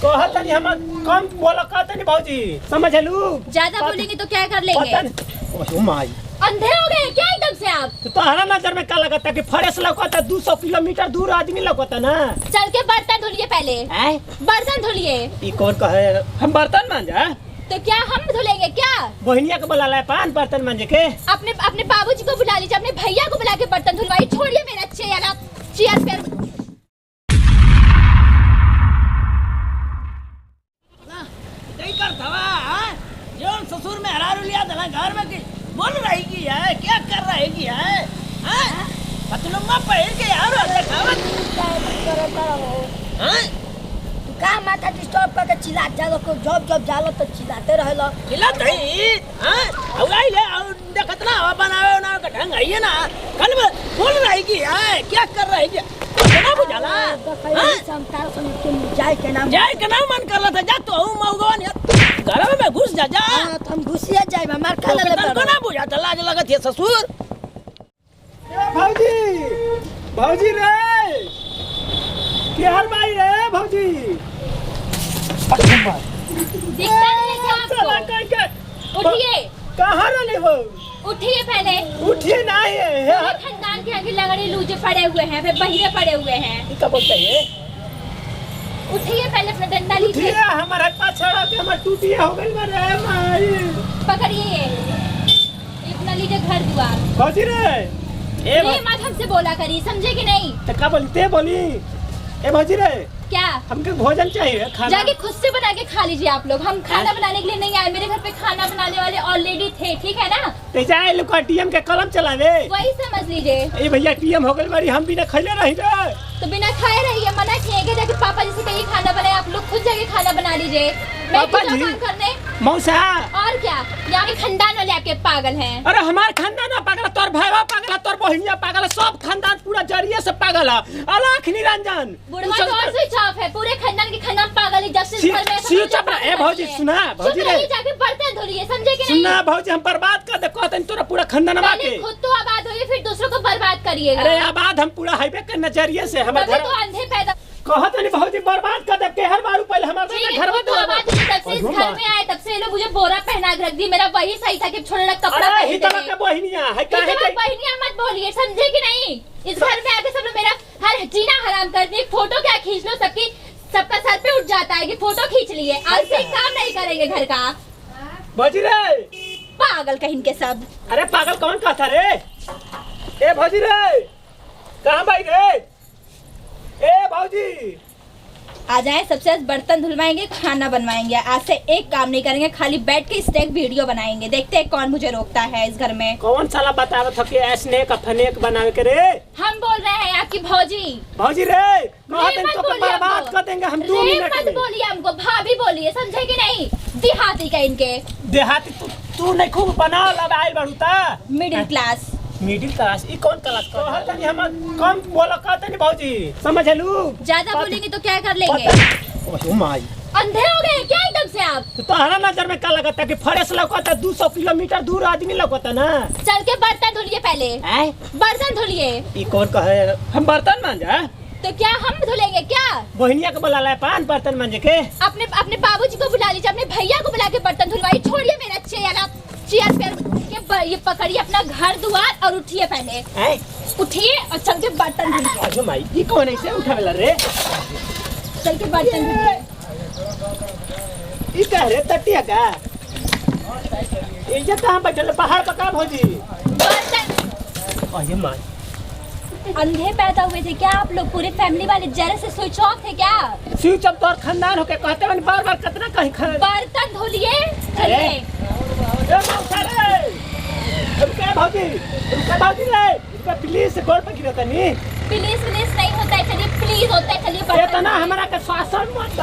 कहत नहीं हम कम बोला कहते नहीं भाजी समझ लू। ज्यादा बोलेंगे तो क्या कर लेंगे? ओह माई अंधे हो गए क्या एकदम से आप? तो तोहरा नजर में क्या लगता है कि फरेस लगता 200 किलोमीटर दूर आदमी लगता ना। चल के बर्तन धुलिए पहले। बर्तन धुलिए। ई कौन कहे हम बर्तन मांजा? तो क्या हम धुलेंगे क्या? बहनिया को बुला लाए पान बर्तन मांजे के। अपने बाबूजी को बुला लीजिए, अपने भैया को बुला के बर्तन धुलवाई। छोड़िए मेरा चेयर, आप चेयर पे ससुर में हरा लिया दला घर में बोल रही की है क्या कर रही की है पतलुम्मा पहन के यार देखावत का माथा डिस्टर्ब करके चिल्लात जालो को जॉब जालो तो चिल्लाते रहेला। चिल्लात रही औलाई ले देखत ना हवा बनावे ना का ढंग है ना कल में बोल रही की है क्या कर रही है ना बुझाला समतार सुन के जाए के नाम मन करला था जा तो हूं मौगवन घर में घुस जा तो हम घुसिया जाए हमार खा ले तनको ना बुझा त लाज लगत है ससुर। भौजी रे क्या हाल भाई रे भौजी? दिखता नहीं क्या आपको? उठिए। कहाँ रहने हो? उठिए पहले। उठिए ना है खानदान के आगे लगड़े लूजे पड़े हुए हैं, फिर बहिरे पड़े हुए हैं। क्या बोलते हैं? उठिए पहले, अपना डंडा लीजिए। हमारे पास छोड़ा के हमारे टूटिया हो गई रे माई। पकड़िए इतना लीजिए घर द्वार। भौजी रे ये मत हमसे बोला करी, समझे कि नहीं? तो क्या बोलते बोली? ए भौजी रे क्या हमको भोजन चाहिए खाना? जाके खुद से बना के खा लीजिए आप लोग। हम खाना बनाने के लिए नहीं आए, मेरे घर पे खाना बनाने वाले ऑलरेडी थे, ठीक है ना? तो जाए लोग टीएम के कलम चलावे वही समझ लीजिए। ए भैया टीएम हो गई बारी हम बिना खैले रही रे। तो बिना खाए रहिए, मना किए जाके पापा जी से कहिए खाना बनाए, आप लोग खुद जाके खाना बना लीजिए। मैं पापा क्यों जी? काम करने? मौसा और क्या, यहाँ के खानदान वाले आपके पागल हैं। अरे हमारे खानदान पागल, तोर भाईवा पागल, तोर बहनिया पागल, सब खानदान पूरा जरिए से पागल है। अलख निरंजन बुढ़वा तो और स्विच ऑफ है, पूरे खानदान के खानदान पागल है। जस्टिस घर में सियो चुप रह। ए भौजी सुना, भौजी रे जाके बर्तन धुलिए, समझे कि नहीं? सुना भौजी हम बर्बाद कर दे कहते तोरा पूरा खानदान के। खुद तो आबाद होइए, फिर दूसरों को बर्बाद करिएगा। अरे आबाद हम पूरा हाईवे के नजरिए से हमारे घर तो अंधे पैदा कहत नहीं भौजी बर्बाद कर दे के हर बार पहले हमारे घर में तो आबाद तब से इस घर में आए, तब से ये लोग मुझे बोरा पहना के रख दी। मेरा वही सही था कि छोटे कपड़ा पहन के बहनिया है काहे के बहनिया मत बोलिए, समझे कि नहीं? इस घर में आके सब लोग मेरा हर जीना हराम कर दिए। फोटो क्या खींच लो, सबका सर पे उठ जाता है कि फोटो खींच लिए। आज से काम नहीं करेंगे घर का। भौजी रे पागल कहीं के सब। अरे पागल कौन कहता रे? ए भौजी रे कहाँ भाई रे? ए भौजी आ जाए, सबसे बर्तन धुलवाएंगे, खाना बनवाएंगे। आज से एक काम नहीं करेंगे, खाली बैठ के स्टेक वीडियो बनाएंगे। देखते हैं कौन मुझे रोकता है इस घर में। कौन साला बता रहा था कि स्नेक फनेक बनावे के रे? हम बोल रहे हैं आपकी भौजी। भौजी रे कहते तो बर्बाद कर देंगे हम 2 मिनट मत में। बोलिए हमको, भाभी बोलिए, समझे कि नहीं? देहाती का इनके। देहाती तू नहीं खूब बना लगाई बड़ूता। Middle class. मिडिल क्लास ई कौन क्लास का? कहत नहीं हम कम बोला कहते नहीं भौजी समझ लू। ज्यादा बोलेंगे तो क्या कर लेंगे? ओह माई अंधे हो गए क्या एकदम से आप? तो तोहरा नजर में क्या लगता है कि फरेस लगता 200 किलोमीटर दूर आदमी लगता ना। चल के बर्तन धुलिए पहले। बर्तन धुलिए। ई कौन कहे हम बर्तन मांजा? तो क्या हम धुलेंगे क्या? बहनिया को बुला लाए पान बर्तन मांजे के। अपने बाबूजी को बुला लीजिए, अपने भैया को बुला के बर्तन धुलवाई। छोड़िए मेरा चेयर, आप चेयर पे ये पकड़िए अपना घर द्वार और उठिए पहले। उठिए और चल के बर्तन धुलिए। अरे माई ई कौन ऐसे उठावेला रे? चल के बर्तन धुलिए। ई कह रे तटिया का इज्जत हम बैठल पहाड़ पर का भौजी? बर्तन। अरे माई अंधे पैदा हुए थे क्या आप लोग? पूरे फैमिली वाले जरा से स्विच ऑफ थे क्या? स्विच ऑफ तोर खानदान होके कहते हैं बार-बार कितना कहीं बर्तन धुलिए। चलिए ए मौसा रे रुका भौजी रे रुका प्लीज गोड़ पे गिरता नहीं। प्लीज नहीं होता है, चलिए प्लीज होता है। चलिए बर्तन इतना हमारा का शासन मत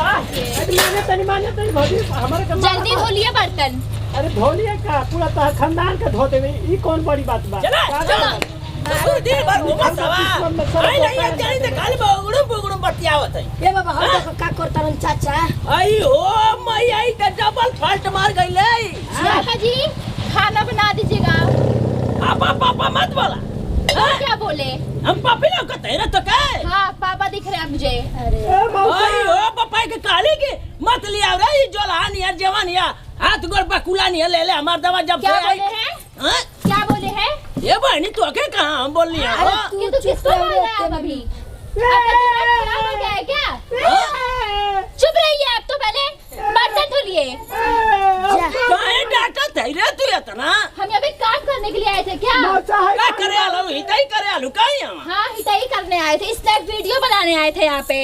माने तनी भौजी हमारे का जल्दी धोलिए बर्तन। अरे धोलिए का पूरा तो खानदान का धो देवे ई कौन बड़ी बात बा? ससुर दिन भर घुमत हवा आई नहीं जानी त खाली बगड़ू बतियावत है। ए बाबा हम देखो का करतरन चाचा। आई हो मई आई त डबल फाल्ट मार गईले। पापा जी खाना बना दीजिएगा। पापा मत बोला। क्या बोले? हम पापी लोग कहते हैं ना तो क्या? हाँ पापा दिख रहे हैं मुझे। अरे आई हो पापा के काली के लिया रे ये जोलान यार जवान या हाथ गोड़ बकुला नहीं ले ले हमार दवा जब क्या से आई बोले हैं? हां क्या बोले हैं? ये बहनी तो के कहां हम बोल लिया हो ये तो किसको बोल रहे हैं आप अभी? आपका दिमाग खराब हो गया है क्या? चुप रहिए आप तो पहले बर्तन धुलिए। काहे डांटा थे रे तू इतना हम यहाँ पे काम करने के लिए आए थे क्या? क्या करे आलो हिताई करे आलू काहे हम हाँ हिताई करने आए थे, स्नैक वीडियो बनाने आए थे यहाँ पे।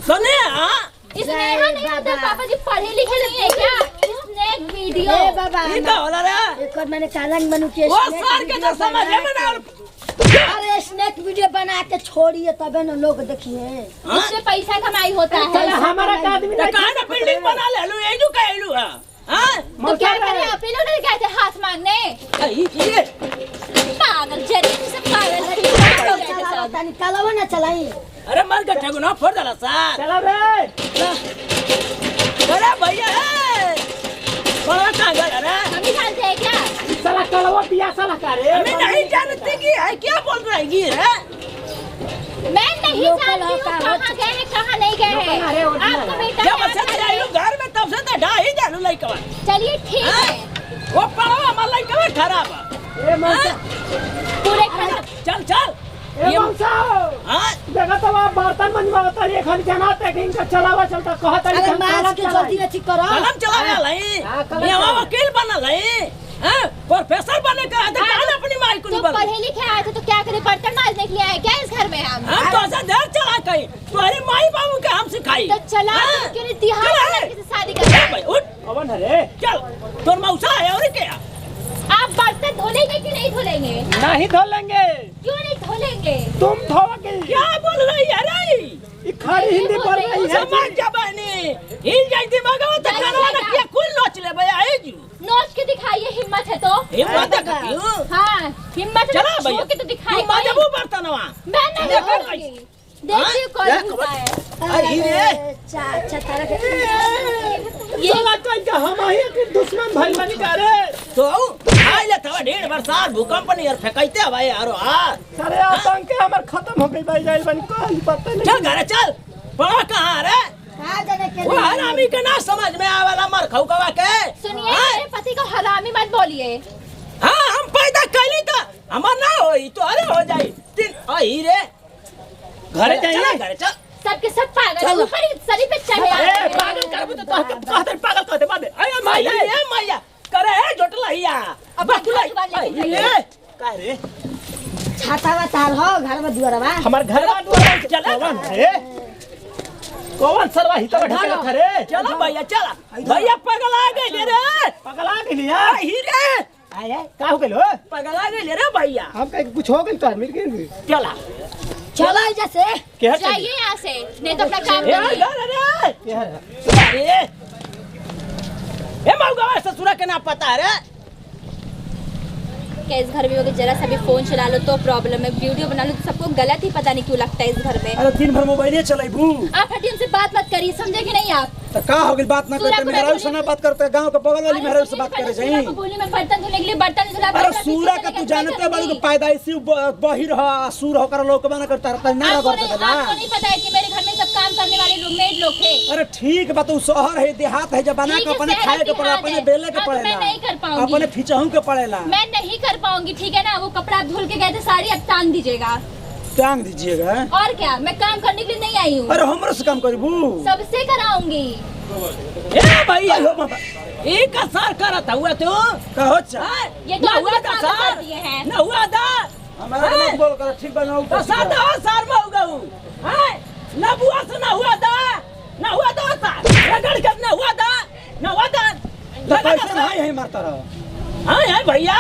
सुने हां इसमें यहाँ नहीं होता, पापा जी पढ़े लिखे नहीं है क्या? स्नैक वीडियो ए बाबा ये का होला रे एक और मैंने कालंग बनू के वो सर के तो समझ में ना अरे स्नैक वीडियो बना के छोड़िए तबे ना लोग देखिए। इससे पैसा कमाई होता है। हमारा का आदमी तो कहां ना बिल्डिंग बना ले लू एजू कहलू हां तो क्या करें आप ही लोग नहीं गए थे हाथ मांगने? ये पागल जरीन से पागल तानी कालवा ना चलाई। अरे मर गए ठगुना फोड़ डाला सर चला रे अरे भैया बड़ा कहां गया रे हम ही जानते हैं क्या? साला कलवा पिया साला का रे हमें नहीं जानते कि है क्या बोल रही है मैं नहीं जानती हूँ कहाँ गए हैं कहाँ नहीं गए हैं। आपको बेटा जब से जाइलू घर में तब से तो ढा ही जालू लइकवा चलिए ठीक है। वो पड़वा हमार लइकवा खराब ए मौसा पूरे खराब। चल चल ए मौसा हां देखा तो आप बर्तन मंजवाता है खन जाना तक इनका चलावा चलता कहता अरे मास्क के जल्दी अच्छी करो। कलम चलावे लई ये हम वकील बनल है हां प्रोफेसर बने का है कहां अपनी माई को नहीं तो बन पढ़े लिखे आए थे तो क्या करें, बर्तन मांजने के लिए आए क्या इस घर में हम? हम तो ऐसा देर चला कहीं तुम्हारी माई बाबू के हम सिखाई तो चला क्यों नहीं तिहाड़ चला लड़के से शादी कर? भाई उठ कौन है रे चल तोर मौसा है और क्या आप बर्तन धोलेंगे कि नहीं धोलेंगे? नहीं धो लेंगे क्यों नहीं धोलेंगे? तुम धोओगे क्या बोल रही है रे ये खड़ी हिंदी बोल रही है समझ जा बहनी हिल जाई दिमाग में तो करवा ना क्या कुल नोच ले भैया है जी नोच के दिखाइए हिम्मत है तो। हिम्मत है क्यों हाँ हिम्मत है चला तो भैया छू के तो दिखाइए। तुम बाजबू बर्तनवा मैं नहीं देखो करूंगी। देखिए कौन होता है। आई रे अच्छा तारा के ये साला का हम ही के दुश्मन भाई बनी का रे तो आई ले थवा ढेर बरसात भूकंप नहीं और फेंकते भाई यारो हां सारे आतंक के हमर खत्म हो गई भाई जाइल बनी कोई पता नहीं चल घर चल पड़ा कहां रे कहां जाने के वो हरामी के ना समझ में आवेला मर खौकवा के सुनिए मेरे पति को हरामी मत बोलिए। हां हम पैदा कैली त हमर ना होई तो अरे हो जाई तीन आई रे घरे जाइए घर चल सबके सब पागल ऊपर ही सरी पे चढ़े ए पागल करबो तो कहते पागल कहते बाद अरे मैया ए मैया करे है जोटलहिया अब बुलाई ए का रे छातावा तार हो घर में दुआरवा हमार घर में दुआर चला कौन है कौन सरवा हित बैठा के खरे चलो भैया चला भैया पगला गए रे पगला के लिया ही रे आए का हो गेलो पगला गए रे भैया हम कह कुछ हो गई तो मिल गई चला चलो जैसे क्या जाइए यहाँ से नहीं तो अपना काम ए करिए। रे क्या है ए मौगा ससुरा के ना पता रे क्या इस घर में होगी जरा सा भी फोन चला लो तो प्रॉब्लम है, वीडियो बना लो तो सबको गलत ही पता नहीं क्यों लगता है इस घर में। अरे दिन भर मोबाइल चलाइबू आप हटी हमसे बात मत करिए, समझे कि नहीं आप? तो का हो गई बात ना करते मेहरारू से ना बात करते गांव के बगल वाली मेहरारू से बात करे जाई। बोली मैं बर्तन धोने के लिए बर्तन धुला अरे सूरा का तू जानते बालू के पैदाइशी बही रहा सूर होकर लोग बना करता रहता ना आपको करते नहीं, ना। आपको नहीं पता है कि मेरे घर में सब काम करने वाले लोग मेड लोग थे। अरे ठीक बा तू शहर है देहात है जब बना ठीक के है, अपने शहर खाए के पड़े देहात अपने है। बेले के हाँ, तो पड़ेला मैं नहीं कर पाऊंगी। अपने फिचहू के पड़ेला मैं नहीं कर पाऊंगी, ठीक है ना? वो कपड़ा आप धुल के गए थे साड़ी अब टांग दीजिएगा। टांग दीजिएगा। और क्या, मैं काम करने के लिए नहीं आई हूँ, अरे हमरो से काम करबू सबसे कराऊंगी। ए भैया एक असर करत हुआ तू कहो चा ये तो ना हुआ आप था काम कर सर दिए हैं। ना हुआ था हमारा के मत बोल कर ठीक बनाओ तो सादा सर में हो गऊ हां ना बुआ से ना हुआ था सर रगड़ के ना हुआ था तो कैसे हाय है मारता रहा हां है भैया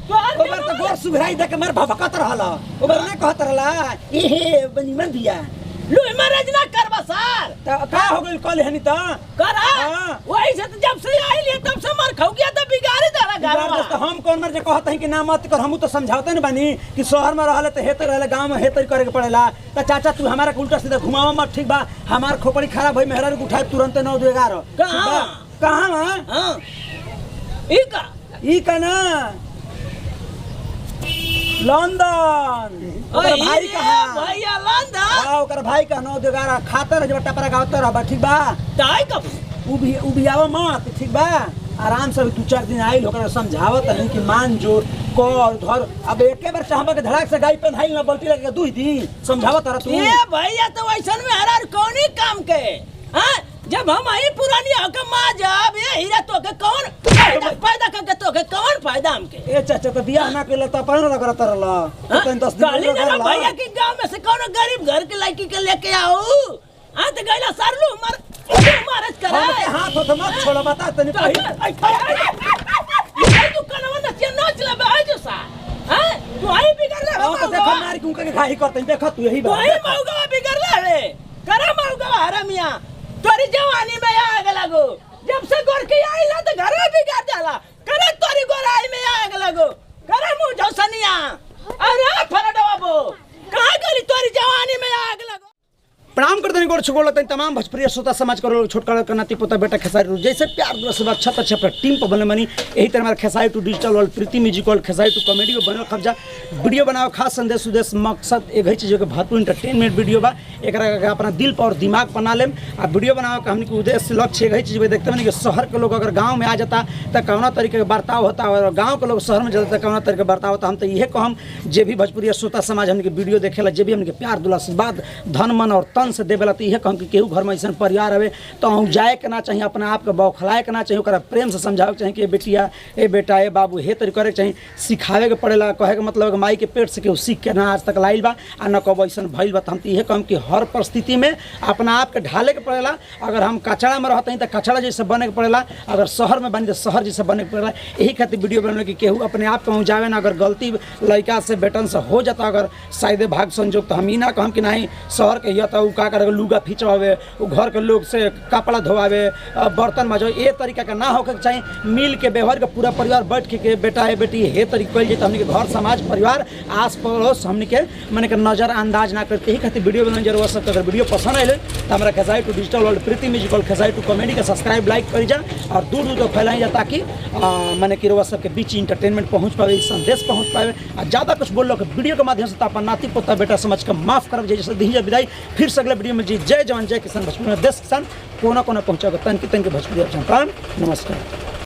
तो ओबर तो गोर सुभराई दे के मार भभकत रहला ओबर ने कहत रहला ए बनी मन दिया लू मैरिज ना करबा सर तो का हो गइल कल हनी त करा हाँ। वही से तो जब से आई लिए तब से मर खौ गया तो बिगाड़ देला दोस्त घर हम कौन मर जे कहत है कि ना मत कर हम तो समझाते न बानी कि शहर में रहले तो हेते रहले गांव में हेते करे के पड़ेला त चाचा तू हमारा उल्टा सीधा घुमावा मत ठीक बा हमार खोपड़ी खराब भई मेहरा को उठाए तुरंत 9 2 11 कहाँ? कहां हां ई का ना लंदन ओकर भाई कहां भैया लंदन हां ओकर भाई का 9 2 11 खातर जब टपरा गावत रह ठीक बा ताई कब उबियावा मत ठीक बा। आराम से 2-4 दिन आइल होकर समझावत नहीं कि मान जो कर धर। अब एके बार चाहबा के धड़ाक से गाय पे धाइल ना बल्टी लगे 2 दिन समझावत रह तू। ए भैया तो वैसन में हरार कौनी काम के हां जब हम आई पुरानी हकम मा जब ये हीरा तो के कौन फायदा करके तो के कौन फायदा हमके। ए चाचा तो बियाह ना केला त अपन ना करत रहला तो 10 दिन गाली ना भैया की गांव में से कौन गरीब घर के लड़की के लेके आओ हां तो गैला सरलू मारच करा हाथ तो मत छोड़ बता तनी आई तू कनवा न से नाच ले भाई जो सा हां तू आई बिगड़ ले तो देखो मार क्यों के खाई करते देख तू यही बात वही मौगा बिगड़ ले रे करा मौगा हरामिया तोरी जवानी में आग लगो जब से गोरकी आई ना तो घर में बिगाड़ डाला करे तोरी गोराई में आग लगो करे मुंह जौसनिया अरे फरडा बाबू कहां गली तोरी जवानी में आग लगो। प्रणाम करते हैं गोड़ छुगोल लगते हैं तमाम भोजपुरी श्रोता समाज करो छोटका का नाती पोता बेटा खेसारी जैसे प्यार दुआ से अच्छा अच्छा अपना टीम पर बने बनी यही तरह हमारा Khesari to digital world Preeti music world Khesari to comedy में बनल कब्जा वीडियो बनाओ खास संदेश उद्देश्य मकसद एक ही चीज़ के भरपूर इंटरटेनमेंट वीडियो बा एक अपना दिल पर और दिमाग बना लेम आ वीडियो बनाओ का हमने उद्देश्य लक्ष्य एक ही चीज़ देखते बनी कि शहर के लोग अगर गाँव में आ जाता तो कौना तरीके का बर्ताव होता है और गाँव के लोग शहर में जाता कौना तरीके का बर्ताव होता हम तो यह कहम जे भी भोजपुरी श्रोता समाज हमने वीडियो देखेला जे भी हमने प्यार दुला आशीर्वाद धन मन और तन से देवेला तो यह कहूँ कि केहू घर में ऐसा परिवार रहे तो हम जाए के ना चाहिए अपने आप के बौखलाए के ना चाहिए ओकरा प्रेम से समझावे के चाहिए कि बेटिया ए बेटा ए बाबू हे तरी करे के चाहिए सिखावे के पड़ेला कहे के मतलब माई के पेट से केहू सीख के ना आज तक लाइल बा आ न कब ऐसा भइल बा तो हम तो यह कहूँ कि हर परिस्थिति में अपना आप के ढाले के पड़ेला। अगर हम कचड़ा में रहते हैं तो कचड़ा जैसे बने के पड़ेला अगर शहर में बनी तो शहर जैसे बने के पड़ेला। यही खातिर वीडियो बनने कि केहू अपने आप कहूँ जावे ना अगर गलती लड़का से बेटन से हो जाता अगर शायद भाग संजोग तो हम ही ना कहम कि नहीं शहर के हिया तो का करे लुगा खिंचवावे वो घर के लोग से कपड़ा धोवावे बर्तन मजो ये तरीका का ना होकर चाहिए मिल के व्यवहार के पूरा परिवार बैठ के बेटा है बेटी हे तरीके कल जाए हमने के घर समाज परिवार आस पड़ोस हमने के मैंने के नज़रअंदाज ना करते ही खातिर वीडियो बनाने जरूर सब अगर वीडियो पसंद आए तो हमारा Khesari to digital world Preeti music world Khesari to comedy का सब्सक्राइब लाइक करी जा और दूर दूर तक फैलाई जा ताकि मैंने कि रोवा सबके बीच इंटरटेनमेंट पहुँच पाए संदेश पहुँच पाए और ज़्यादा कुछ बोल लो वीडियो के माध्यम से तो अपन नाती पोता बेटा समझ कर माफ कर जैसे दीजिए विदाई फिर से अगले वीडियो में जी जय जवान जय किसान भोजपुरी में देश किसान कोना कोना पहुँचा तन की भोजपुरी नमस्कार।